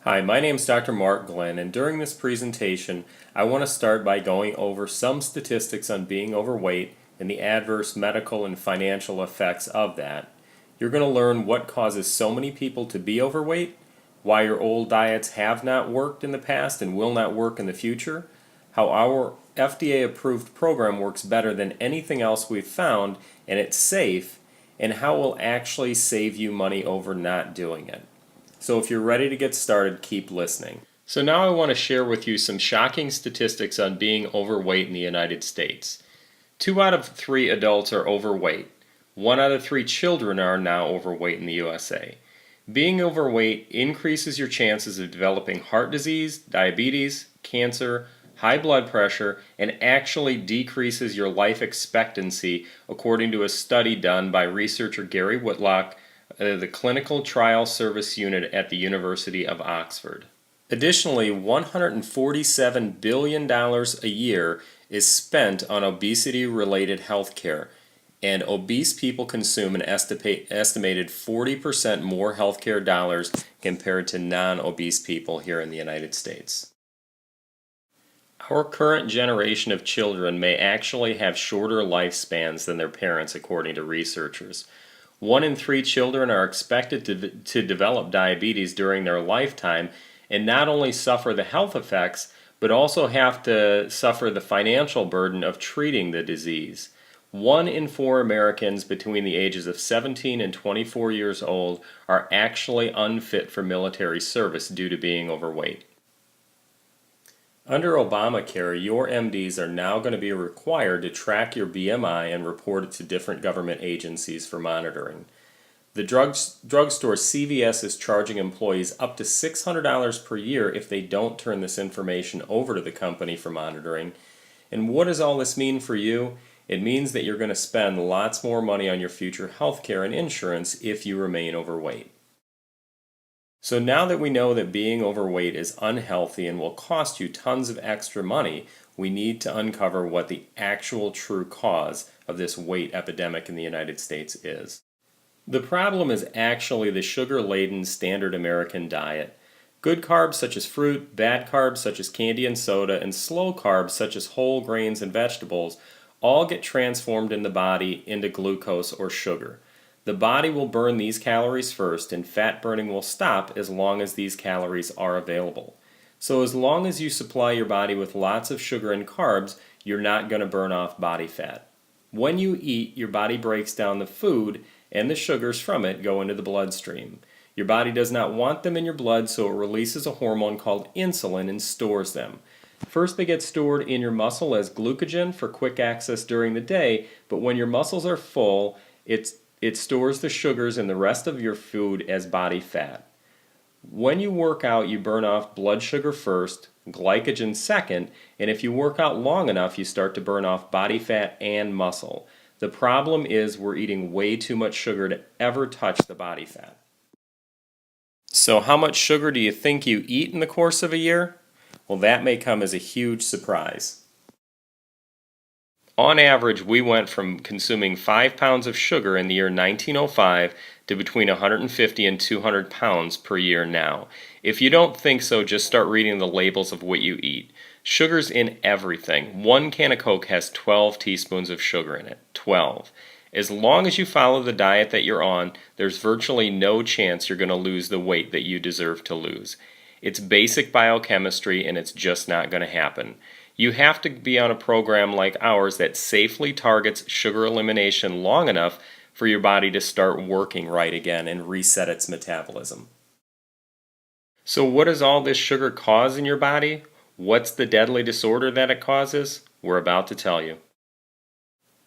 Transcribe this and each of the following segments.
Hi, my name is Dr. Mark Glenn, and during this presentation, I want to start by going over some statistics on being overweight and the adverse medical and financial effects of that. You're going to learn what causes so many people to be overweight, why your old diets have not worked in the past and will not work in the future, how our FDA-approved program works better than anything else we've found and it's safe, and how it will actually save you money over not doing it. So if you're ready to get started, keep listening. So now I want to share with you some shocking statistics on being overweight in the United States. 2 out of 3 adults are overweight. 1 out of 3 children are now overweight in the USA. Being overweight increases your chances of developing heart disease, diabetes, cancer, high blood pressure, and actually decreases your life expectancy according to a study done by researcher Gary Whitlock, the Clinical Trial Service Unit at the University of Oxford. Additionally, $147 billion a year is spent on obesity-related health care, and obese people consume an estimated 40% more healthcare dollars compared to non-obese people here in the United States. Our current generation of children may actually have shorter lifespans than their parents, according to researchers. 1 in 3 children are expected to develop diabetes during their lifetime and not only suffer the health effects, but also have to suffer the financial burden of treating the disease. 1 in 4 Americans between the ages of 17 and 24 years old are actually unfit for military service due to being overweight. Under Obamacare, your MDs are now going to be required to track your BMI and report it to different government agencies for monitoring. The drugstore CVS is charging employees up to $600 per year if they don't turn this information over to the company for monitoring. And what does all this mean for you? It means that you're going to spend lots more money on your future health care and insurance if you remain overweight. So now that we know that being overweight is unhealthy and will cost you tons of extra money, we need to uncover what the actual true cause of this weight epidemic in the United States is. The problem is actually the sugar-laden standard American diet. Good carbs such as fruit, bad carbs such as candy and soda, and slow carbs such as whole grains and vegetables all get transformed in the body into glucose or sugar. The body will burn these calories first, and fat burning will stop as long as these calories are available. So as long as you supply your body with lots of sugar and carbs, you're not going to burn off body fat. When you eat, your body breaks down the food, and the sugars from it go into the bloodstream. Your body does not want them in your blood, so it releases a hormone called insulin and stores them. First, they get stored in your muscle as glycogen for quick access during the day, but when your muscles are full, it stores the sugars in the rest of your food as body fat. When you work out, you burn off blood sugar first, glycogen second, and if you work out long enough, you start to burn off body fat and muscle. The problem is we're eating way too much sugar to ever touch the body fat. So how much sugar do you think you eat in the course of a year? Well, that may come as a huge surprise. On average, we went from consuming 5 pounds of sugar in the year 1905 to between 150 and 200 pounds per year now. If you don't think so, just start reading the labels of what you eat. Sugar's in everything. 1 can of Coke has 12 teaspoons of sugar in it. 12. As long as you follow the diet that you're on, there's virtually no chance you're going to lose the weight that you deserve to lose. It's basic biochemistry, and it's just not going to happen. You have to be on a program like ours that safely targets sugar elimination long enough for your body to start working right again and reset its metabolism. So what does all this sugar cause in your body? What's the deadly disorder that it causes? We're about to tell you.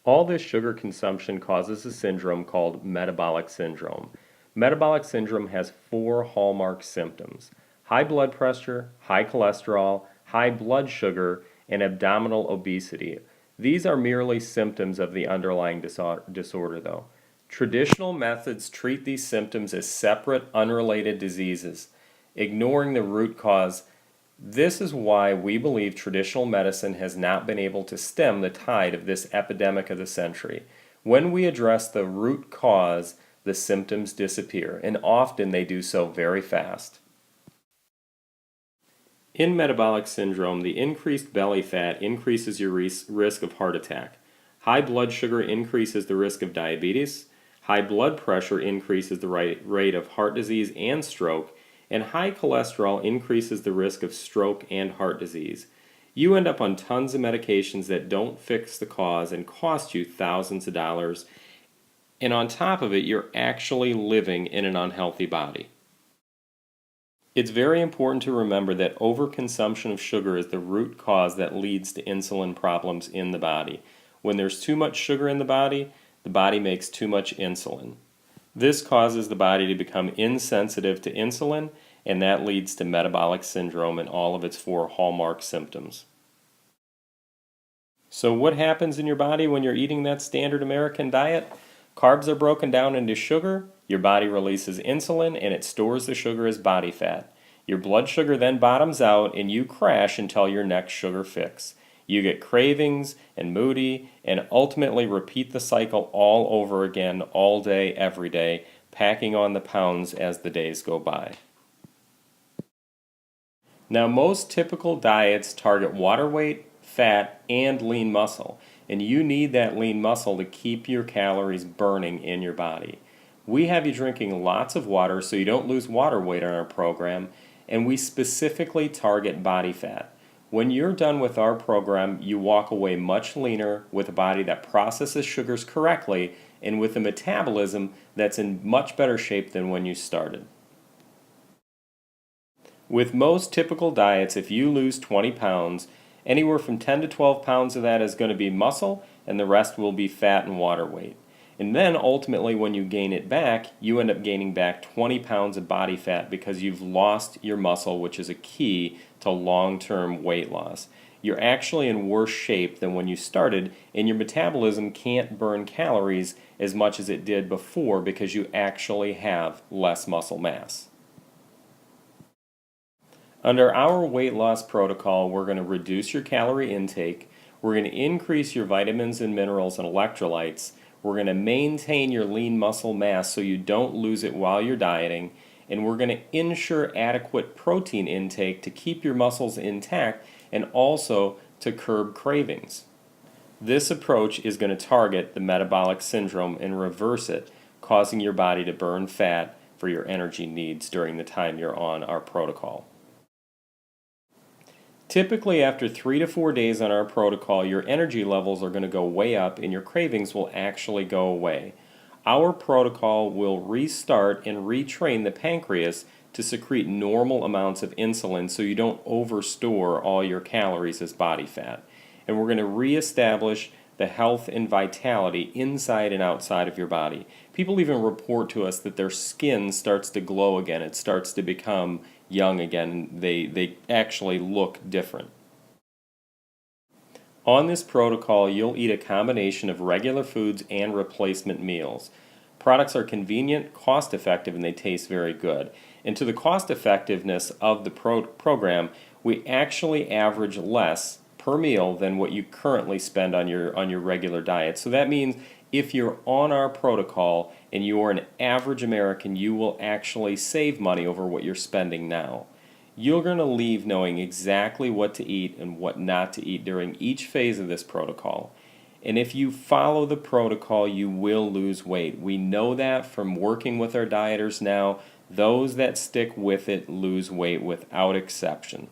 All this sugar consumption causes a syndrome called metabolic syndrome. Metabolic syndrome has 4 hallmark symptoms: high blood pressure, high cholesterol, high blood sugar, and abdominal obesity. These are merely symptoms of the underlying disorder, though. Traditional methods treat these symptoms as separate, unrelated diseases, ignoring the root cause. This is why we believe traditional medicine has not been able to stem the tide of this epidemic of the century. When we address the root cause, the symptoms disappear, and often they do so very fast. In metabolic syndrome, the increased belly fat increases your risk of heart attack. High blood sugar increases the risk of diabetes. High blood pressure increases the rate of heart disease and stroke. And high cholesterol increases the risk of stroke and heart disease. You end up on tons of medications that don't fix the cause and cost you thousands of dollars. And on top of it, you're actually living in an unhealthy body. It's very important to remember that overconsumption of sugar is the root cause that leads to insulin problems in the body. When there's too much sugar in the body makes too much insulin. This causes the body to become insensitive to insulin, and that leads to metabolic syndrome and all of its 4 hallmark symptoms. So what happens in your body when you're eating that standard American diet? Carbs are broken down into sugar, your body releases insulin, and it stores the sugar as body fat. Your blood sugar then bottoms out and you crash until your next sugar fix. You get cravings and moody and ultimately repeat the cycle all over again all day, every day, packing on the pounds as the days go by. Now, most typical diets target water weight, fat, and lean muscle, and you need that lean muscle to keep your calories burning in your body. We have you drinking lots of water so you don't lose water weight on our program, and we specifically target body fat. When you're done with our program, you walk away much leaner with a body that processes sugars correctly and with a metabolism that's in much better shape than when you started. With most typical diets, if you lose 20 pounds, anywhere from 10 to 12 pounds of that is going to be muscle, and the rest will be fat and water weight. And then ultimately, when you gain it back, you end up gaining back 20 pounds of body fat because you've lost your muscle, which is a key to long-term weight loss. You're actually in worse shape than when you started, and your metabolism can't burn calories as much as it did before because you actually have less muscle mass. Under our weight loss protocol, we're going to reduce your calorie intake, we're going to increase your vitamins and minerals and electrolytes, we're going to maintain your lean muscle mass so you don't lose it while you're dieting, and we're going to ensure adequate protein intake to keep your muscles intact and also to curb cravings. This approach is going to target the metabolic syndrome and reverse it, causing your body to burn fat for your energy needs during the time you're on our protocol. Typically, after 3 to 4 days on our protocol, your energy levels are going to go way up and your cravings will actually go away. Our protocol will restart and retrain the pancreas to secrete normal amounts of insulin so you don't overstore all your calories as body fat. And we're going to reestablish the health and vitality inside and outside of your body. People even report to us that their skin starts to glow again. It starts to become young again. They actually look different. On this protocol, you'll eat a combination of regular foods and replacement meals. Products are convenient, cost-effective, and they taste very good. And to the cost-effectiveness of the program, we actually average less per meal than what you currently spend on your regular diet. So that means if you're on our protocol and you are an average American, you will actually save money over what you're spending now. You're going to leave knowing exactly what to eat and what not to eat during each phase of this protocol. And if you follow the protocol, you will lose weight. We know that from working with our dieters now. Those that stick with it lose weight without exception.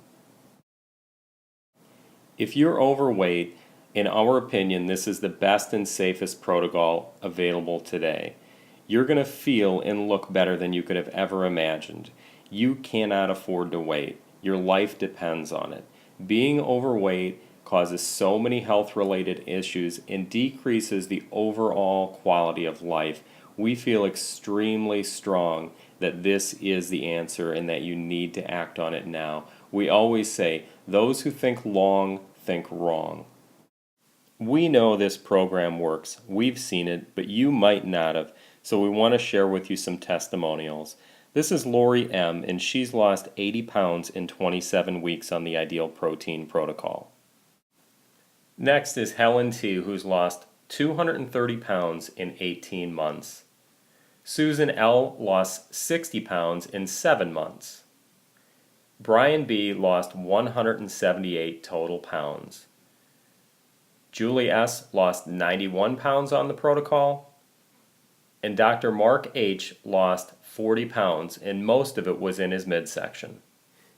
If you're overweight, in our opinion, this is the best and safest protocol available today. You're going to feel and look better than you could have ever imagined. You cannot afford to wait. Your life depends on it. Being overweight causes so many health-related issues and decreases the overall quality of life. We feel extremely strong that this is the answer and that you need to act on it now. We always say, those who think long think wrong. We know this program works. We've seen it, but you might not have. So we want to share with you some testimonials. This is Lori M., and she's lost 80 pounds in 27 weeks on the Ideal Protein Protocol. Next is Helen T., who's lost 230 pounds in 18 months. Susan L. lost 60 pounds in 7 months. Brian B. lost 178 total pounds. Julie S. lost 91 pounds on the protocol. And Dr. Mark H. lost 40 pounds, and most of it was in his midsection.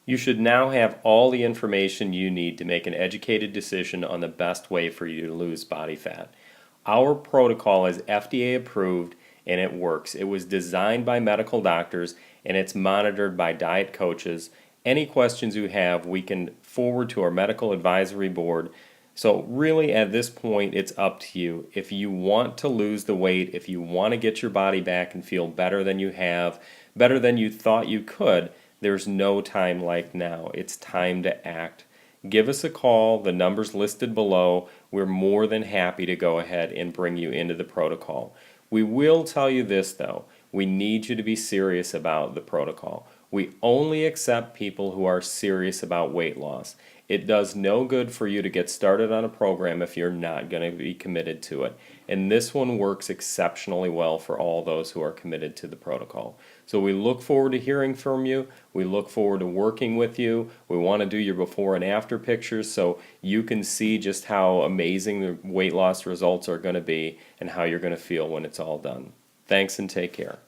You should now have all the information you need to make an educated decision on the best way for you to lose body fat. Our protocol is FDA approved and it works. It was designed by medical doctors and it's monitored by diet coaches. Any questions you have, we can forward to our medical advisory board. So really at this point, it's up to you. If you want to lose the weight, if you want to get your body back and feel better than you have, better than you thought you could, there's no time like now. It's time to act. Give us a call. The number's listed below. We're more than happy to go ahead and bring you into the protocol. We will tell you this though. We need you to be serious about the protocol. We only accept people who are serious about weight loss. It does no good for you to get started on a program if you're not going to be committed to it. And this one works exceptionally well for all those who are committed to the protocol. So we look forward to hearing from you. We look forward to working with you. We want to do your before and after pictures so you can see just how amazing the weight loss results are going to be and how you're going to feel when it's all done. Thanks and take care.